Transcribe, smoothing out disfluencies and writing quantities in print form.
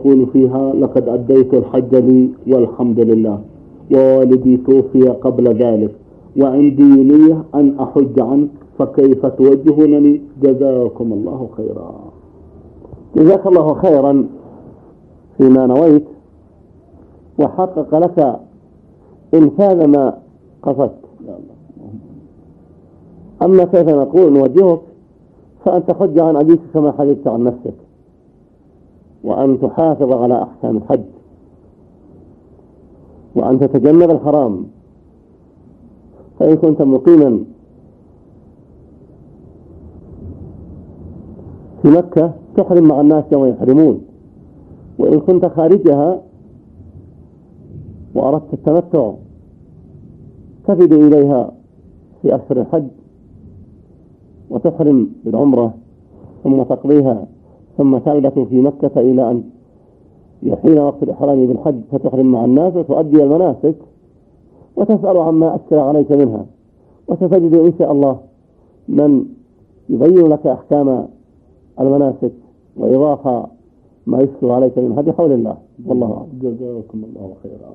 يقول فيها: لقد أديت الحج لي والحمد لله، ووالدي توفي قبل ذلك، وعندي نية أن أحج عنه، فكيف توجهونني؟ جزاكم الله خيرا. جزاك الله خيرا فيما نويت وحقق لك إنفاذ ما قصدت. أما كيف نقول نوجهك، فأن تحج عن أبيك كما حججت عن نفسك، وأن تحافظ على أحكام الحج، وأن تتجنب الحرام. فإن كنت مقيما في مكة تحرم مع الناس يوم يحرمون، وإن كنت خارجها وأردت التمتع تفد إليها في أشهر الحج وتحرم بالعمرة ثم تقضيها، ثم تعبث في مكة إلى أن يحين وقت الإحرام بالحج، فتحرم مع الناس وتؤدي المناسك وتسأل عما أشكل عليك منها، وستجد إن شاء الله من يبين لك أحكام المناسك وإضافة ما يشكل عليك منها بحول الله. والله أعلم. جزاكم الله خيرا.